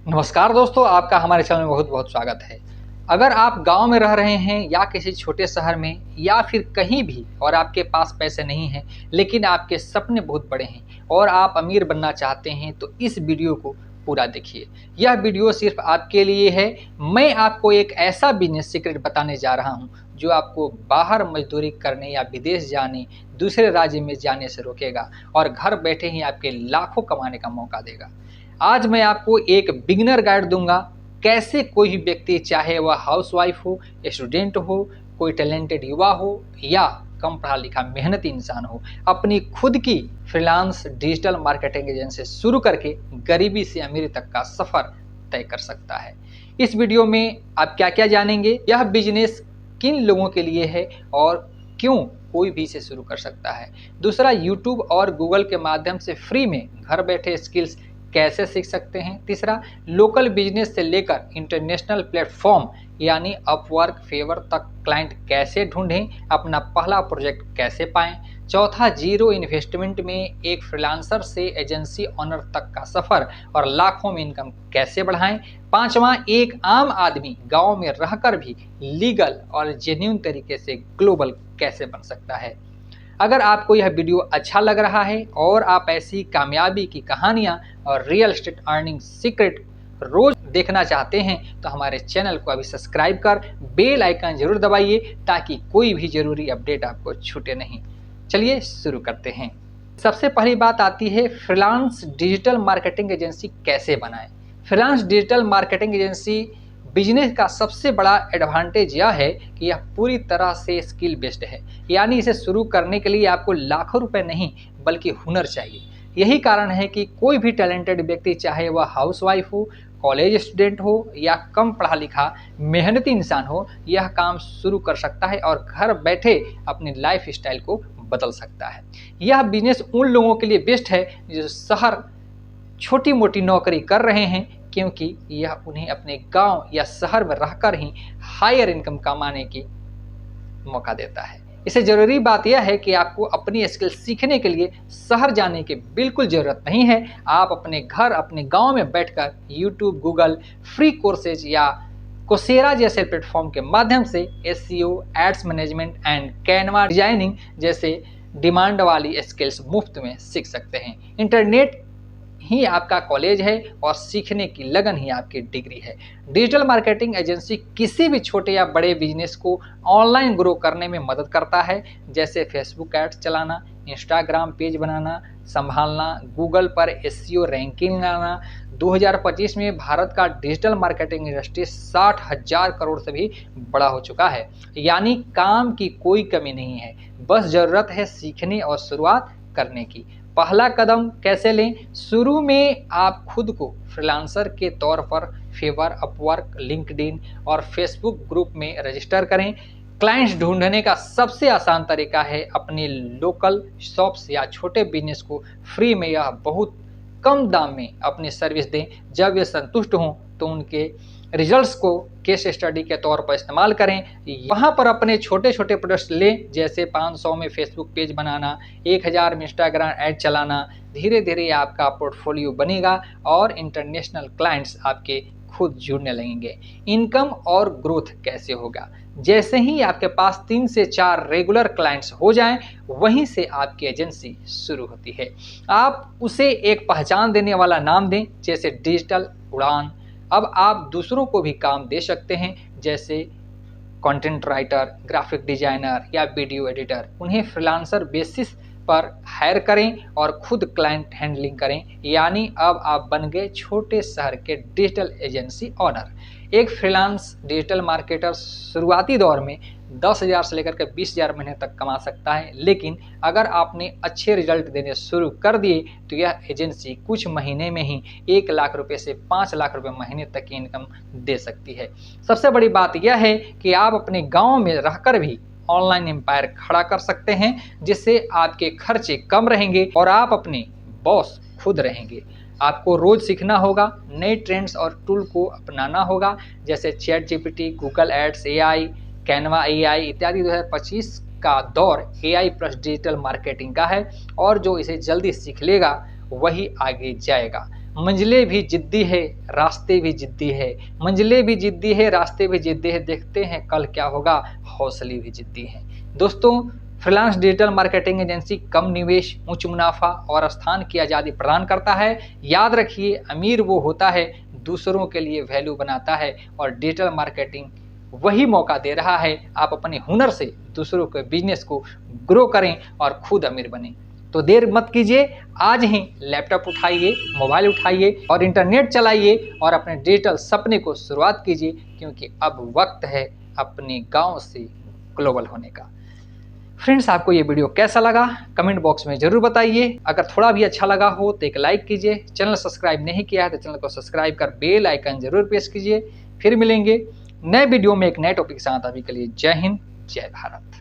नमस्कार दोस्तों, आपका हमारे चैनल में बहुत बहुत स्वागत है। अगर आप गांव में रह रहे हैं या किसी छोटे शहर में या फिर कहीं भी और आपके पास पैसे नहीं हैं, लेकिन आपके सपने बहुत बड़े हैं और आप अमीर बनना चाहते हैं, तो इस वीडियो को पूरा देखिए। यह वीडियो सिर्फ आपके लिए है। मैं आपको एक ऐसा बिजनेस सीक्रेट बताने जा रहा हूं जो आपको बाहर मजदूरी करने या विदेश जाने, दूसरे राज्य में जाने से रोकेगा और घर बैठे ही आपके लाखों कमाने का मौका देगा। आज मैं आपको एक बिगिनर गाइड दूंगा, कैसे कोई भी व्यक्ति, चाहे वह हाउसवाइफ हो, स्टूडेंट हो, कोई टैलेंटेड युवा हो या कम पढ़ा लिखा मेहनती इंसान हो, अपनी खुद की फ्रीलांस डिजिटल मार्केटिंग एजेंसी शुरू करके गरीबी से अमीरी तक का सफर तय कर सकता है। इस वीडियो में आप क्या क्या जानेंगे, यह बिजनेस किन लोगों के लिए है और क्यों कोई भी इसे शुरू कर सकता है। दूसरा, यूट्यूब और गूगल के माध्यम से फ्री में घर बैठे स्किल्स कैसे सीख सकते हैं। तीसरा, लोकल बिजनेस से लेकर इंटरनेशनल प्लेटफॉर्म यानी अपवर्क, फेवर तक क्लाइंट कैसे ढूंढें, अपना पहला प्रोजेक्ट कैसे पाएं। चौथा, जीरो इन्वेस्टमेंट में एक फ्रीलांसर से एजेंसी ऑनर तक का सफर और लाखों में इनकम कैसे बढ़ाएं। पांचवा, एक आम आदमी गांव में रहकर भी लीगल और जेन्युइन तरीके से ग्लोबल कैसे बन सकता है। अगर आपको यह वीडियो अच्छा लग रहा है और आप ऐसी कामयाबी की कहानियां और रियल एस्टेट अर्निंग सीक्रेट रोज देखना चाहते हैं, तो हमारे चैनल को अभी सब्सक्राइब कर बेल आइकन जरूर दबाइए ताकि कोई भी जरूरी अपडेट आपको छूटे नहीं। चलिए शुरू करते हैं। सबसे पहली बात आती है, फ्रीलांस डिजिटल मार्केटिंग एजेंसी कैसे बनाएं। Freelance digital marketing agency business का सबसे बड़ा एडवांटेज यह है कि यह पूरी तरह से स्किल बेस्ड है, यानी इसे शुरू करने के लिए आपको लाखों रुपए नहीं बल्कि हुनर चाहिए। यही कारण है कि कोई भी टैलेंटेड व्यक्ति, चाहे वह हाउसवाइफ हो, कॉलेज स्टूडेंट हो या कम पढ़ा लिखा मेहनती इंसान हो, यह काम शुरू कर सकता है और घर बैठे अपनी लाइफ स्टाइल को बदल सकता है। यह बिजनेस उन लोगों के लिए बेस्ट है जो शहर छोटी मोटी नौकरी कर रहे हैं, क्योंकि यह उन्हें अपने गांव या शहर में रहकर ही हायर इनकम कमाने की मौका देता है। इससे जरूरी बात यह है कि आपको अपनी स्किल सीखने के लिए शहर जाने की बिल्कुल जरूरत नहीं है। आप अपने घर, अपने गांव में बैठकर यूट्यूब, गूगल फ्री कोर्सेज या कोसेरा जैसे प्लेटफॉर्म के माध्यम से SEO, ads management and Canva designing जैसे डिमांड वाली स्किल्स मुफ्त में सीख सकते हैं। इंटरनेट ही आपका कॉलेज है और सीखने की लगन ही आपकी डिग्री है। डिजिटल मार्केटिंग एजेंसी किसी भी छोटे या बड़े बिजनेस को ऑनलाइन ग्रो करने में मदद करता है, जैसे फेसबुक एड्स चलाना, इंस्टाग्राम पेज बनाना संभालना, गूगल पर एसईओ रैंकिंग लाना। 2025 में भारत का डिजिटल मार्केटिंग इंडस्ट्री 60,000 करोड़ से भी बड़ा हो चुका है, यानी काम की कोई कमी नहीं है। बस जरूरत है सीखने और शुरुआत करने की। पहला कदम कैसे लें? शुरू में आप खुद को फ्रीलांसर के तौर पर फेवर, अपवर्क, लिंक्डइन और फेसबुक ग्रुप में रजिस्टर करें। क्लाइंट्स ढूंढने का सबसे आसान तरीका है अपने लोकल शॉप्स या छोटे बिजनेस को फ्री में या बहुत कम दाम में अपनी सर्विस दें। जब वे संतुष्ट हों तो उनके रिजल्ट्स को केस स्टडी के तौर पर इस्तेमाल करें। वहां पर अपने छोटे छोटे प्रोडक्ट्स लें, जैसे 500 में फेसबुक पेज बनाना, 1000 में इंस्टाग्राम ऐड चलाना। धीरे धीरे आपका पोर्टफोलियो बनेगा और इंटरनेशनल क्लाइंट्स आपके खुद जुड़ने लगेंगे। इनकम और ग्रोथ कैसे होगा? जैसे ही आपके पास 3 से 4 रेगुलर क्लाइंट्स हो जाएं, वहीं से आपकी एजेंसी शुरू होती है। आप उसे एक पहचान देने वाला नाम दें, जैसे डिजिटल उड़ान। अब आप दूसरों को भी काम दे सकते हैं, जैसे कंटेंट राइटर, ग्राफिक डिजाइनर या वीडियो एडिटर। उन्हें फ्रीलांसर बेसिस पर हायर करें और खुद क्लाइंट हैंडलिंग करें, यानी अब आप बन गए छोटे शहर के डिजिटल एजेंसी ऑनर। एक फ्रीलांस डिजिटल मार्केटर शुरुआती दौर में 10,000 से लेकर के 20,000 महीने तक कमा सकता है, लेकिन अगर आपने अच्छे रिजल्ट देने शुरू कर दिए तो यह एजेंसी कुछ महीने में ही 1 लाख रुपए से 5 लाख रुपए महीने तक की इनकम दे सकती है। सबसे बड़ी बात यह है कि आप अपने गांव में रहकर भी ऑनलाइन एम्पायर खड़ा कर सकते हैं, जिससे आपके खर्चे कम रहेंगे और आप अपने बॉस खुद रहेंगे। आपको रोज सीखना होगा, नए ट्रेंड्स और टूल को अपनाना होगा, जैसे ChatGPT, Google ads, AI, Canva AI इत्यादि। 2025 का दौर एआई प्लस डिजिटल मार्केटिंग का है और जो इसे जल्दी सीख लेगा वही आगे जाएगा। मंजिलें भी जिद्दी है, रास्ते भी जिद्दी है। मंजिलें भी जिद्दी है, रास्ते भी जिद्दी है। देखते हैं कल क्या होगा, हौसले भी जिद्दी हैं। दोस्तों, फ्रीलांस डिजिटल मार्केटिंग एजेंसी कम निवेश, उच्च मुनाफा और स्थान की आज़ादी प्रदान करता है। याद रखिए, अमीर वो होता है दूसरों के लिए वैल्यू बनाता है, और डिजिटल मार्केटिंग वही मौका दे रहा है। आप अपने हुनर से दूसरों के बिजनेस को ग्रो करें और खुद अमीर बनें। तो देर मत कीजिए, आज ही लैपटॉप उठाइए, मोबाइल उठाइए और इंटरनेट चलाइए और अपने डिजिटल सपने को शुरुआत कीजिए, क्योंकि अब वक्त है अपने गांव से ग्लोबल होने का। फ्रेंड्स, आपको ये वीडियो कैसा लगा कमेंट बॉक्स में जरूर बताइए। अगर थोड़ा भी अच्छा लगा हो तो एक लाइक कीजिए। चैनल सब्सक्राइब नहीं किया है तो चैनल को सब्सक्राइब कर बेल आइकन जरूर प्रेस कीजिए। फिर मिलेंगे नए वीडियो में एक नए टॉपिक के साथ। अभी के लिए जय हिंद, जय भारत।